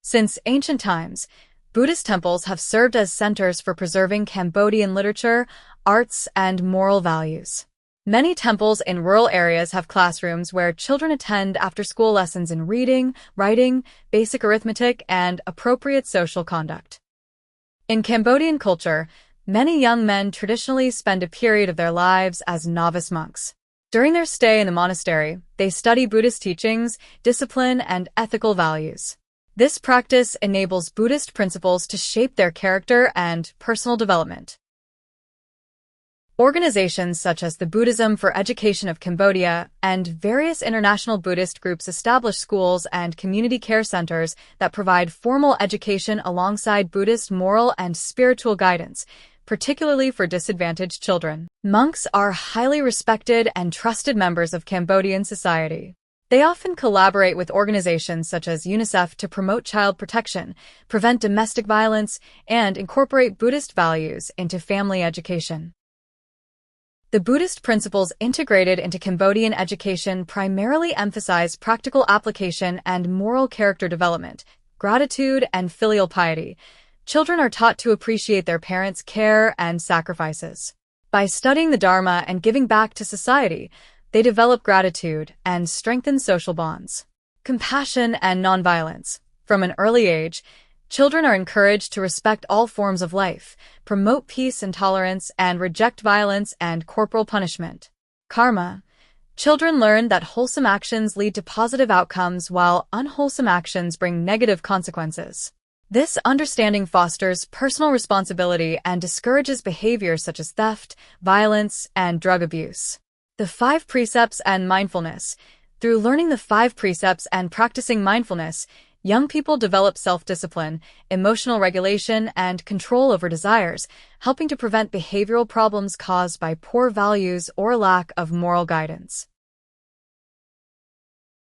Since ancient times, Buddhist temples have served as centers for preserving Cambodian literature, arts, and moral values. Many temples in rural areas have classrooms where children attend after-school lessons in reading, writing, basic arithmetic, and appropriate social conduct. In Cambodian culture, many young men traditionally spend a period of their lives as novice monks. During their stay in the monastery, they study Buddhist teachings, discipline, and ethical values. This practice enables Buddhist principles to shape their character and personal development. Organizations such as the Buddhism for Education of Cambodia and various international Buddhist groups establish schools and community care centers that provide formal education alongside Buddhist moral and spiritual guidance, particularly for disadvantaged children. Monks are highly respected and trusted members of Cambodian society. They often collaborate with organizations such as UNICEF to promote child protection, prevent domestic violence, and incorporate Buddhist values into family education. The Buddhist principles integrated into Cambodian education primarily emphasize practical application and moral character development, gratitude, and filial piety. Children are taught to appreciate their parents' care and sacrifices. By studying the Dharma and giving back to society, they develop gratitude and strengthen social bonds. Compassion and nonviolence. From an early age, children are encouraged to respect all forms of life, promote peace and tolerance, and reject violence and corporal punishment. Karma. Children learn that wholesome actions lead to positive outcomes while unwholesome actions bring negative consequences. This understanding fosters personal responsibility and discourages behaviors such as theft, violence, and drug abuse. The 5 precepts and mindfulness. Through learning the 5 precepts and practicing mindfulness, young people develop self-discipline, emotional regulation, and control over desires, helping to prevent behavioral problems caused by poor values or lack of moral guidance.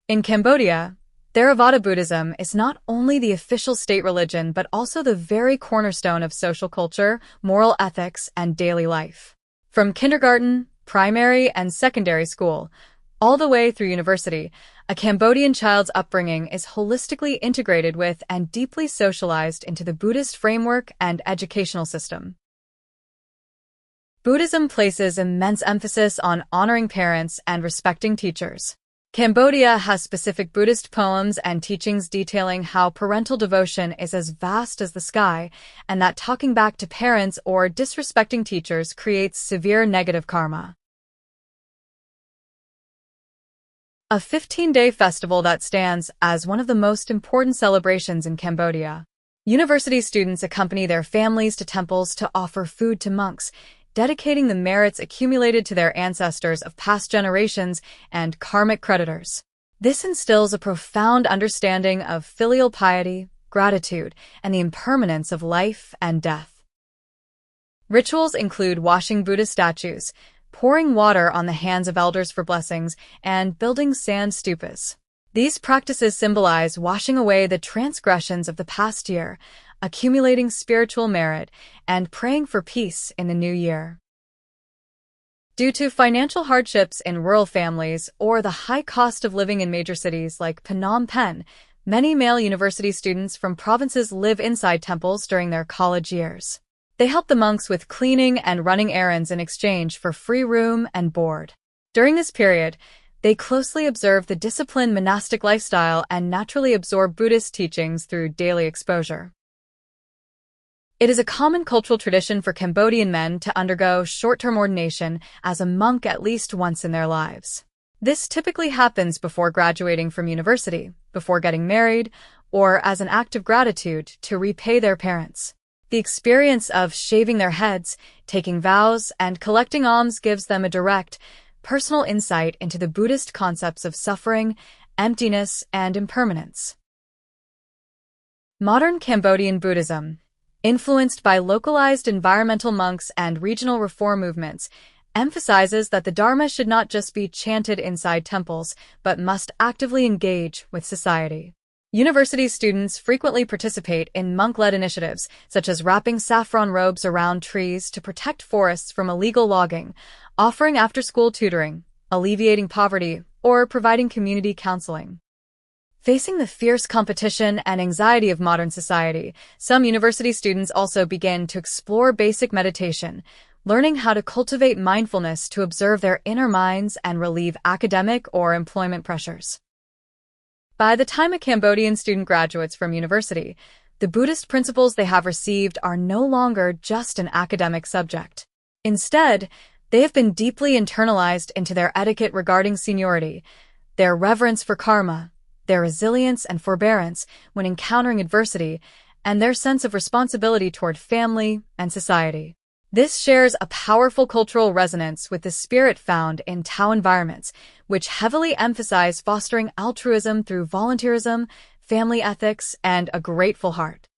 In Cambodia, Theravada Buddhism is not only the official state religion but also the very cornerstone of social culture, moral ethics, and daily life. From kindergarten, primary, and secondary school, all the way through university, a Cambodian child's upbringing is holistically integrated with and deeply socialized into the Buddhist framework and educational system. Buddhism places immense emphasis on honoring parents and respecting teachers. Cambodia has specific Buddhist poems and teachings detailing how parental devotion is as vast as the sky, and that talking back to parents or disrespecting teachers creates severe negative karma. A 15-day festival that stands as one of the most important celebrations in Cambodia. University students accompany their families to temples to offer food to monks, dedicating the merits accumulated to their ancestors of past generations and karmic creditors. This instills a profound understanding of filial piety, gratitude, and the impermanence of life and death. Rituals include washing Buddhist statues, pouring water on the hands of elders for blessings, and building sand stupas. These practices symbolize washing away the transgressions of the past year, accumulating spiritual merit, and praying for peace in the new year. Due to financial hardships in rural families or the high cost of living in major cities like Phnom Penh, many male university students from provinces live inside temples during their college years. They help the monks with cleaning and running errands in exchange for free room and board. During this period, they closely observe the disciplined monastic lifestyle and naturally absorb Buddhist teachings through daily exposure. It is a common cultural tradition for Cambodian men to undergo short-term ordination as a monk at least once in their lives. This typically happens before graduating from university, before getting married, or as an act of gratitude to repay their parents. The experience of shaving their heads, taking vows, and collecting alms gives them a direct, personal insight into the Buddhist concepts of suffering, emptiness, and impermanence. Modern Cambodian Buddhism, influenced by localized environmental monks and regional reform movements, emphasizes that the Dharma should not just be chanted inside temples, but must actively engage with society. University students frequently participate in monk-led initiatives, such as wrapping saffron robes around trees to protect forests from illegal logging, offering after-school tutoring, alleviating poverty, or providing community counseling. Facing the fierce competition and anxiety of modern society, some university students also begin to explore basic meditation, learning how to cultivate mindfulness to observe their inner minds and relieve academic or employment pressures. By the time a Cambodian student graduates from university, the Buddhist principles they have received are no longer just an academic subject. Instead, they have been deeply internalized into their etiquette regarding seniority, their reverence for karma, their resilience and forbearance when encountering adversity, and their sense of responsibility toward family and society. This shares a powerful cultural resonance with the spirit found in Tao environments, which heavily emphasize fostering altruism through volunteerism, family ethics, and a grateful heart.